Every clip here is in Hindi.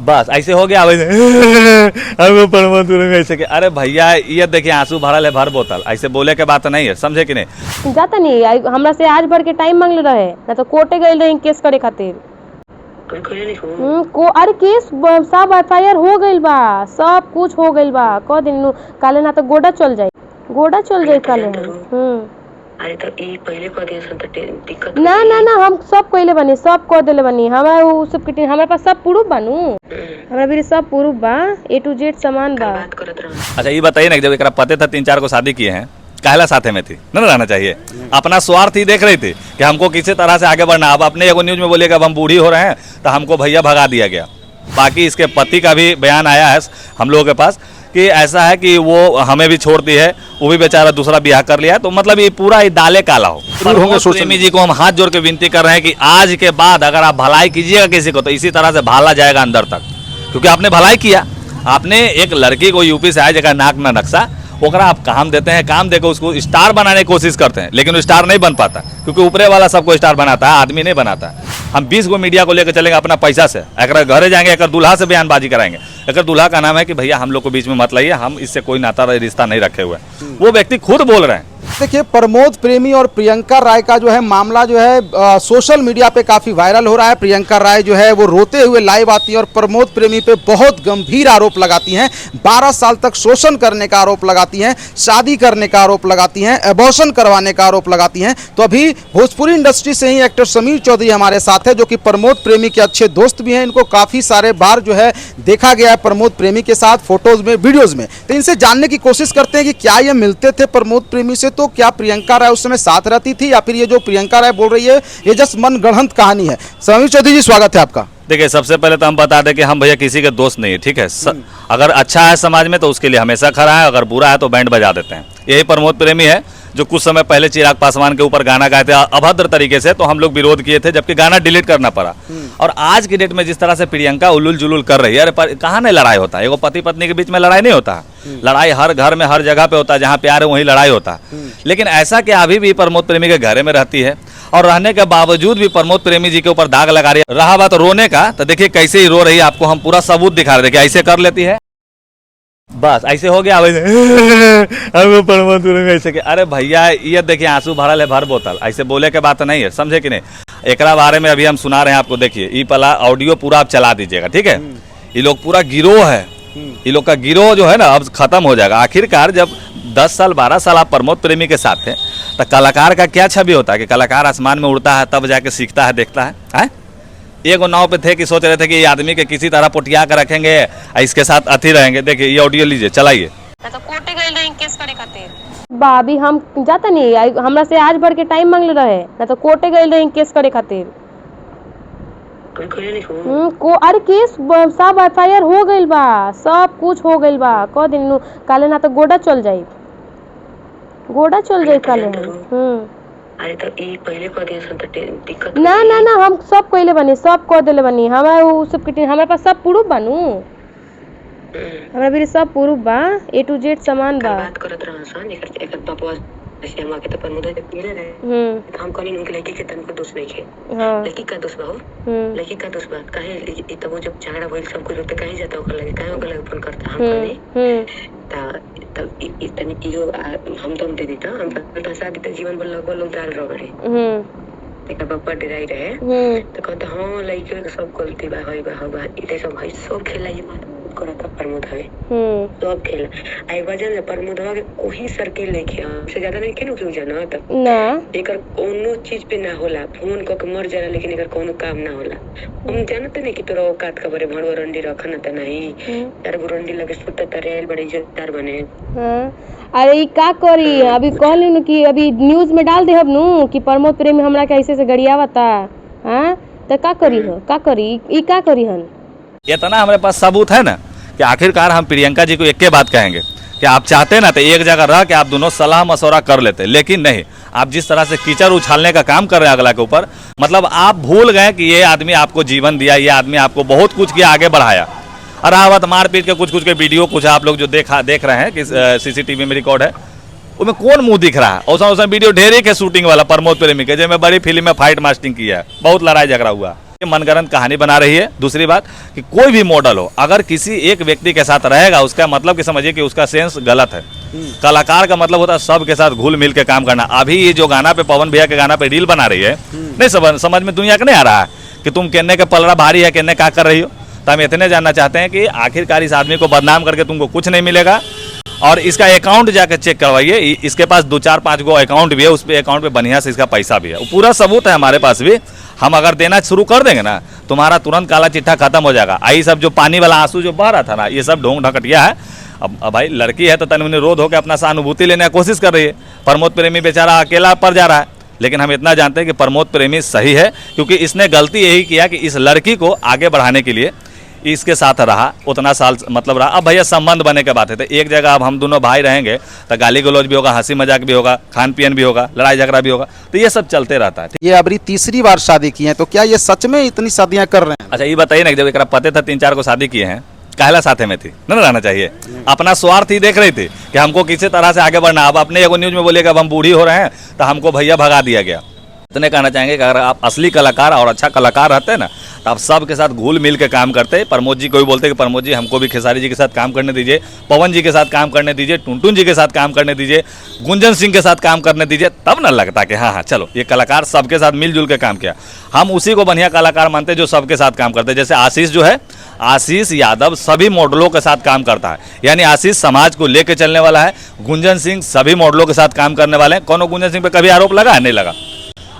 बस ऐसे हो गया हमको प्रमोद प्रेमी ऐसे के। अरे भैया ये देखिए आंसू भरल है भर बोतल, ऐसे बोले के बात नहीं है, समझे कि नहीं। जाता नहीं हमरा से आज भर के टाइम मांगले रहे ना तो कोर्टे गए रही केस करे खातिर। अरे केस सब FIR हो गइल बा, सब कुछ हो गइल बा। कह दिन काले ना तो गोड़ा चल जाई काले। अरे तो ई पहले कह दिया सन त दिक्कत ना ना ना हम सब कइले बनी, सब कह देले बनी। हमरा उ सब के हमरा पास सब प्रूफ बानू, हमरा भी सब प्रूफ बा, A to Z सामान बा। बात करत रह। अच्छा ये बताइए ना, जब एकरा पते था 3-4 को शादी किए हैं, काहला साथे में थी ना रहना चाहिए। अपना स्वार्थ ही देख रही थी कि हमको किसी तरह से आगे बढ़ना। अब अपने एगो न्यूज में बोलिएगा अब हम बूढ़ी हो रहे हैं तो हमको भैया भगा दिया गया। बाकी इसके पति का भी बयान आया है हम लोगों के पास कि ऐसा है कि वो हमें भी छोड़ दी है, वो भी बेचारा दूसरा ब्याह कर लिया है। तो मतलब ये पूरा ही दाले काला हो। प्रमोद प्रेमी जी को हम हाथ जोड़ के विनती कर रहे हैं कि आज के बाद अगर आप भलाई कीजिएगा किसी को तो इसी तरह से भाला जाएगा अंदर तक, क्योंकि आपने भलाई किया। आपने एक लड़की को यूपी से आए जगह नाक ना नक्शा, ओकरा आप काम देते हैं, काम देकर उसको स्टार बनाने की कोशिश करते हैं, लेकिन वो स्टार नहीं बन पाता क्योंकि ऊपरे वाला सबको स्टार बनाता है, आदमी नहीं बनाता। हम 20 गो मीडिया को लेकर चलेंगे अपना पैसा से, अगर घरे जाएंगे अगर दूल्हा से बयानबाजी कराएंगे। अगर दूल्हा का नाम है कि भैया हम लोग को बीच में मत लाइए, हम इससे कोई नाता रिश्ता नहीं रखे हुए, वो व्यक्ति खुद बोल रहे हैं। देखिए प्रमोद प्रेमी और प्रियंका राय का जो है मामला जो है सोशल मीडिया पे काफ़ी वायरल हो रहा है। प्रियंका राय जो है वो रोते हुए लाइव आती हैं और प्रमोद प्रेमी पे बहुत गंभीर आरोप लगाती हैं। 12 साल तक शोषण करने का आरोप लगाती हैं, शादी करने का आरोप लगाती हैं, एबॉर्शन करवाने का आरोप लगाती हैं। तो अभी भोजपुरी इंडस्ट्री से ही एक्टर समीर चौधरी हमारे साथ है, जो कि प्रमोद प्रेमी के अच्छे दोस्त भी हैं। इनको काफ़ी सारे बार जो है देखा गया है प्रमोद प्रेमी के साथ, फोटोज में, वीडियोज़ में। तो इनसे जानने की कोशिश करते हैं कि क्या ये मिलते थे प्रमोद प्रेमी से, तो क्या प्रियंका राय उस समय साथ रहती थी या फिर ये जो प्रियंका राय बोल रही है ये जस्ट मनगढ़ंत कहानी है। समीर चौधरी जी स्वागत है आपका। देखिए सबसे पहले तो हम बता दें कि हम भैया किसी के दोस्त नहीं है, ठीक है। अगर अच्छा है समाज में तो उसके लिए हमेशा खड़ा है, अगर बुरा है तो बैंड बजा देते हैं। यही प्रमोद प्रेमी है जो कुछ समय पहले चिराग पासवान के ऊपर गाना गाए थे अभद्र तरीके से, तो हम लोग विरोध किए थे, जबकि गाना डिलीट करना पड़ा। और आज की डेट में जिस तरह से प्रियंका उलुल जुलुल कर रही है, अरे कहाँ नहीं लड़ाई होता है, एगो पति पत्नी के बीच में लड़ाई नहीं होता है। लड़ाई हर घर में हर जगह पे होता है, जहाँ प्यार है वहीं लड़ाई होता है। लेकिन ऐसा कि अभी भी प्रमोद प्रेमी के घर में रहती है और रहने के बावजूद भी प्रमोद प्रेमी जी के ऊपर दाग लगा रही है। रहा बात रोने का, तो देखिए कैसे ही रो रही है, आपको हम पूरा सबूत दिखा रहे थे कि ऐसे कर लेती है, बस ऐसे हो गया हमको प्रमोद प्रेमी ऐसे के। अरे भैया ये देखिए आंसू भरल है भर बोतल, ऐसे बोले के बात नहीं है, समझे कि नहीं। एकरा बारे में अभी हम सुना रहे हैं आपको, देखिए ये पला ऑडियो पूरा आप चला दीजिएगा, ठीक है। ये लोग पूरा गिरोह है, ये लोग का गिरोह जो है ना अब खत्म हो जाएगा। आखिरकार जब 10 साल 12 साल आप प्रमोद प्रेमी के साथ थे तो कलाकार का क्या छवि होता है कि कलाकार आसमान में उड़ता है तब जाके सीखता है, देखता है। एगो नाव पे थे कि सोच रहे थे कि ये आदमी के किसी तरह पोटिया कर रखेंगे, इसके साथ अथी रहेंगे। देखिए ये ऑडियो लीजिए, चलाइए। तो कोर्टे गए रही केस करे खातिर। भाभी हम जाता नहीं हमरा से आज भर के टाइम मांगले रहे ना तो कोर्टे गए रही केस करे खातिर। अरे केस सब FIR हो गइल बा, सब कुछ हो गइल बा। कह दिन काले ना तो गोड़ा चल जाई काले। अरे तो ई पहले कह दिया सन त दिक्कत ना ना ना हम सब कइले बनी, सब कह देले बनी। हमरा उ सब के हमरा पास सब प्रूफ बानू, हमरा भी सब प्रूफ बा, A to Z सामान बा। बात करत रह सन एकर पापा ऐसे हम के तो प्रमोद के पीले रहे। हम कहनी उनके लड़की के तनको दोस्त नहीं है। हां लड़की का दोस्त बा हो, लड़की का दोस्त बा काहे ई तब जब झगड़ा होइल सब कुछ तो कहीं जाता ओकर लगे काहे ओकर लगे फोन करता। हम कहनी तब इतनी इयो हम दम दे देता, हम तो शादी तक जीवन भर लगभग लोग डाल रहे। तेका पापा डराई रहे तो कहता हां लड़की के सब गलती बा होई बा इते सब है सब खेला ये बात करता प्रमोद है सब खेला आई वजन प्रमोदवा के कोई सर्किल नहीं किया से ज्यादा नहीं केनु क्यों जाना त ना एकर कोनो चीज पे ना होला, फोन क के मर जाला लेकिन एकर कोनो काम ना होला। हम जानते नहीं कि तोरा औकात का बरे भड़वा रंडी रखना त नहीं यार गुरंडी लगे सुता त रेल बड़ी इज्जतदार बने। हां अरे ई का करी, अभी कहली न कि अभी न्यूज में डाल दे हबनु कि प्रमोद प्रेमी हमरा के ऐसे से गड़ियावता। हां त का करी हो, का करी ई का करी हन। इतना हमारे पास सबूत है ना कि आखिरकार हम प्रियंका जी को एक के बात कहेंगे कि आप चाहते ना तो एक जगह रह के आप दोनों सलाह मशवरा कर लेते, लेकिन नहीं, आप जिस तरह से कीचड़ उछालने का काम कर रहे हैं अगला के ऊपर, मतलब आप भूल गए कि ये आदमी आपको जीवन दिया, ये आदमी आपको बहुत कुछ किया, आगे बढ़ाया। और आवत मारपीट के कुछ के वीडियो कुछ आप लोग जो देख रहे हैं कि CCTV में रिकॉर्ड है, उसमें कौन मुंह दिख रहा है। औसा वीडियो ढेर के शूटिंग वाला प्रमोद प्रेमी के, जिसमें बड़ी फिल्म में फाइट मास्टिंग किया है, बहुत लड़ाई झगड़ा हुआ। मनगढ़ंत कहानी बना रही है। दूसरी बात कि कोई भी मॉडल हो, अगर किसी एक व्यक्ति के साथ रहेगा, उसका मतलब कि समझिए कि उसका सेंस गलत है। कलाकार का मतलब होता है सबके साथ घुल मिल के काम करना। अभी ये जो गाना पे, पवन भैया के गाना पे रील बना रही है, नहीं समझ में दुनिया का नहीं आ रहा है कि तुम कहने के पलड़ा भारी है, कहने क्या कर रही हो। तो हम इतने जानना चाहते हैं कि आखिरकार इस आदमी को बदनाम करके तुमको कुछ नहीं मिलेगा। और इसका अकाउंट जाकर चेक करवाइए, इसके पास 2-4-5 गो अकाउंट भी है, उस पे अकाउंट पे बढ़िया से इसका पैसा भी है, पूरा सबूत है हमारे पास भी। हम अगर देना शुरू कर देंगे ना, तुम्हारा तुरंत काला चिट्ठा खत्म हो जाएगा। आई सब जो पानी वाला आंसू जो बह रहा था ना, ये सब ढोंग ढकटिया है। अब भाई लड़की है तो तन रोध होकर अपना सहानुभूति लेने की कोशिश कर रही है। प्रमोद प्रेमी बेचारा अकेला पड़ जा रहा है, लेकिन हम इतना जानते हैं कि प्रमोद प्रेमी सही है, क्योंकि इसने गलती यही किया कि इस लड़की को आगे बढ़ाने के लिए इसके साथ रहा, उतना साल मतलब रहा। अब भैया संबंध बने के बात है, तो एक जगह अब हम दोनों भाई रहेंगे तो गाली गलौज भी होगा, हंसी मजाक भी होगा, खान पियन भी होगा, लड़ाई झगड़ा भी होगा, तो ये सब चलते रहता है। ये अभी तीसरी बार शादी की है, तो क्या ये सच में इतनी शादियां कर रहे हैं? अच्छा ये बताइए ना, जब एक पते था 3-4 को शादी किए हैं, कहला साथे में थी ना रहना चाहिए। अपना स्वार्थ ही देख रही थी कि हमको किसी तरह से आगे बढ़ना। अब अपने एगो न्यूज में बोलिएगा अब हम बूढ़ी हो रहे हैं तो हमको भैया भगा दिया गया। इतने कहना चाहेंगे कि अगर आप असली कलाकार और अच्छा कलाकार रहते हैं ना, तो आप सबके साथ घुल मिल के काम करते। प्रमोद जी को भी बोलते कि प्रमोद जी हमको भी खेसारी जी के साथ काम करने दीजिए, पवन जी के साथ काम करने दीजिए, टुनटुन जी के साथ काम करने दीजिए, गुंजन सिंह के साथ काम करने दीजिए, तब ना लगता कि हाँ चलो ये कलाकार सबके साथ मिलजुल के काम किया। हम उसी को बढ़िया कलाकार मानते जो सबके साथ काम करते। जैसे आशीष जो है, आशीष यादव सभी मॉडलों के साथ काम करता है, यानी आशीष समाज को लेकर चलने वाला है। गुंजन सिंह सभी मॉडलों के साथ काम करने वाले हैं। कौन गुंजन सिंह पे कभी आरोप लगा? नहीं लगा।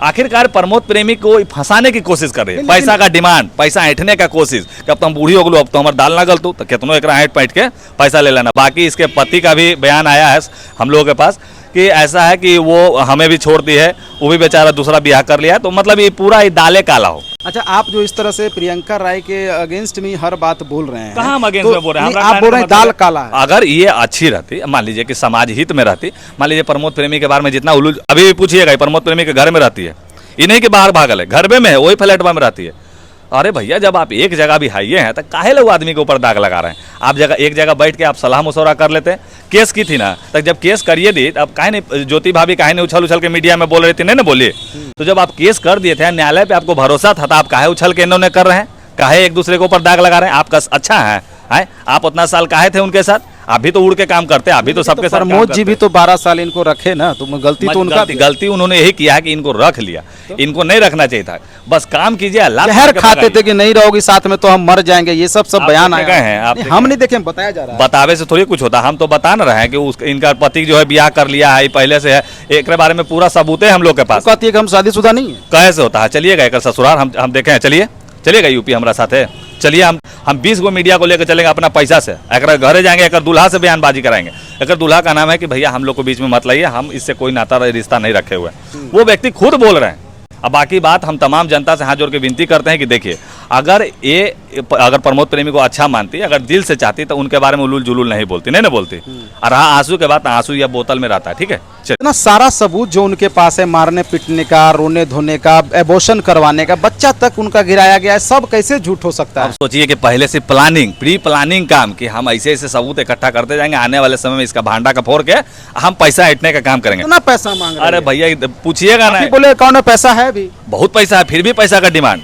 आखिरकार प्रमोद प्रेमी को फंसाने की कोशिश कर रही है, पैसा का डिमांड, पैसा ऐंठने का कोशिश कि अब तुम बूढ़ी हो गलो, अब तो हमारे दाल ना गलतू, तो कितनों एक ऐंठ पैंठ के पैसा ले लेना। बाकी इसके पति का भी बयान आया है हम लोगों के पास कि ऐसा है कि वो हमें भी छोड़ दी है, वो भी बेचारा दूसरा ब्याह कर लिया है। तो मतलब ये पूरा दाले काला हो। अच्छा, आप जो इस तरह से प्रियंका राय के अगेंस्ट में हर बात बोल रहे हैं, कहाँ हम अगेंस्ट में बोल रहे हैं? आप बोल रहे हैं दाल काला है। अगर ये अच्छी रहती, मान लीजिए कि समाज हित में रहती, मान लीजिए प्रमोद प्रेमी के बारे में जितना उलझ, अभी भी पूछिएगा प्रमोद प्रेमी के घर में रहती है, ये नहीं कि बाहर भागल है, घर में है, वही फ्लैट में रहती है। अरे भैया जब आप एक जगह भी हाइए हैं तो काहे लोग आदमी के ऊपर दाग लगा रहे हैं? आप एक जगह बैठ के आप सलाह मशवरा कर लेते हैं। केस की थी ना, तक जब केस करिए दी, अब काहे नहीं ज्योति भाभी काहे नहीं उछल के मीडिया में बोल रही थी, नहीं ना बोलिए। तो जब आप केस कर दिए थे, न्यायालय पे आपको भरोसा था, तो आप काहे उछल के इन्होंने कर रहे हैं? काहे एक दूसरे के ऊपर दाग लगा रहे हैं? आपका अच्छा है, आप उतना साल काहे थे उनके साथ? आप भी तो उड़ के काम करते हैं, अभी तो सबके साथ। प्रमोद जी भी तो 12 साल इनको रखे ना, तो गलती तो उनका, गलती उन्होंने यही किया है कि इनको रख लिया, इनको नहीं रखना चाहिए था। बस काम कीजिए, जहर खाते थे कि नहीं रहोगी साथ में तो हम मर जाएंगे, ये सब बयान आए हैं। हम नहीं देखे, बताया जा रहा है। बतावे से थोड़ी कुछ होता, हम तो बता न रहे हैं कि इनका पति जो है ब्याह कर लिया है, पहले से है, एक बारे में पूरा सबूत है हम लोग के पास। कहती है कि हम शादीशुदा नहीं है, कैसे होता है? चलिएगा एक ससुराल हम देखे हैं, चलिएगा यूपी हमारा साथ है, चलिए हम 20 गो मीडिया को लेकर चलेंगे अपना पैसा से, एक घरे जाएंगे, एक दूल्हा से बयानबाजी कराएंगे। एक दूल्हा का नाम है कि भैया हम लोग को बीच में मत लाइए, हम इससे कोई नाता रिश्ता नहीं रखे हुए। वो व्यक्ति खुद बोल रहे हैं। अब बाकी बात हम तमाम जनता से हाथ जोड़ के विनती करते हैं कि देखिए, अगर प्रमोद प्रेमी को अच्छा मानती, अगर दिल से चाहती, तो उनके बारे में उलूल जुलूल नहीं बोलती, नहीं बोलती। और रहा आंसू के बाद, आंसू या बोतल में रहता है, ठीक है। इतना सारा सबूत जो उनके पास है, मारने पीटने का, रोने धोने का, एबॉर्शन करवाने का, बच्चा तक उनका गिराया गया है, सब कैसे झूठ हो सकता है? सोचिए कि पहले से प्री प्लानिंग काम कि हम ऐसे ऐसे सबूत इकट्ठा करते जाएंगे, आने वाले समय में इसका भांडा का फोड़ के हम पैसा ऐंठने का काम करेंगे। कितना पैसा मांग रहे हैं? अरे भैया पूछिएगा ना, बोले अकाउंट में पैसा है भी, बहुत पैसा है, फिर भी पैसा का डिमांड।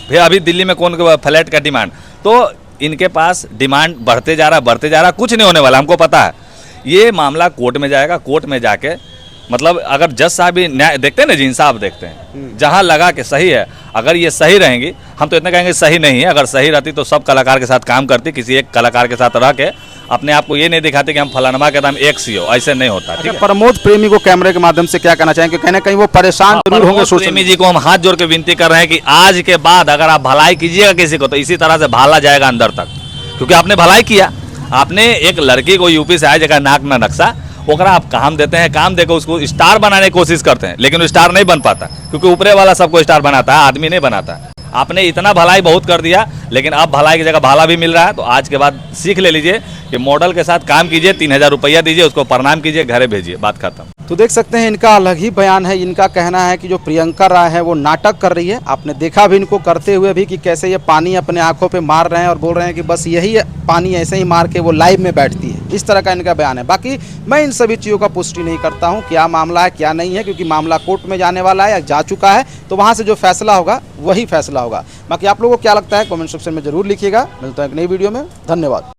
फिर अभी दिल्ली में कौन फ्लैट का डिमांड, तो इनके पास डिमांड बढ़ते जा रहा, कुछ नहीं होने वाला, हमको पता है। ये मामला कोर्ट में जाएगा, कोर्ट में जाके मतलब अगर जज साहब भी न्याय देखते हैं ना, जी इंसाफ देखते हैं, जहां लगा के सही है, अगर ये सही रहेंगी, हम तो इतना कहेंगे सही नहीं है, अगर सही रहती तो सब कलाकार के साथ काम करती, किसी एक कलाकार के साथ रह के अपने आप को ये नहीं दिखाते कि हम फलानमा के नाम एक सी हो, ऐसे नहीं होता। ठीक है, प्रमोद प्रेमी को कैमरे के माध्यम से क्या कहना चाहेंगे? कहना कहीं वो परेशान जरूर होंगे। प्रेमी जी को हम हाथ जोड़ के विनती कर रहे हैं कि आज के बाद अगर आप भलाई कीजिएगा किसी को, तो इसी तरह से भाला जाएगा अंदर तक, क्योंकि आपने भलाई किया। आपने एक लड़की को यूपी से आया जगह नाक ना नक्शा, ओकरा आप काम देते हैं, काम देकर उसको स्टार बनाने की कोशिश करते हैं, लेकिन वो स्टार नहीं बन पाता, क्योंकि ऊपरे वाला सबको स्टार बनाता है, आदमी नहीं बनाता। आपने इतना भलाई बहुत कर दिया, लेकिन अब भलाई की जगह भाला भी मिल रहा है। तो आज के बाद सीख ले लीजिए कि मॉडल के साथ काम कीजिए, 3000 रुपया दीजिए, उसको प्रणाम कीजिए, घरे भेजिए, बात खत्म। तो देख सकते हैं इनका अलग ही बयान है। इनका कहना है कि जो प्रियंका राय है वो नाटक कर रही है। आपने देखा भी इनको करते हुए भी कि कैसे ये पानी अपने आंखों पे मार रहे हैं और बोल रहे हैं कि बस यही पानी ऐसे ही मार के वो लाइव में बैठती है। इस तरह का इनका बयान है। बाकी मैं इन सभी चीज़ों का पुष्टि नहीं करता हूँ क्या मामला है क्या नहीं है, क्योंकि मामला कोर्ट में जाने वाला है या जा चुका है, तो वहाँ से जो फैसला होगा वही फैसला होगा। बाकी आप लोगों को क्या लगता है कमेंट सेक्शन में जरूर लिखिएगा। मिलता है एक नई वीडियो में, धन्यवाद।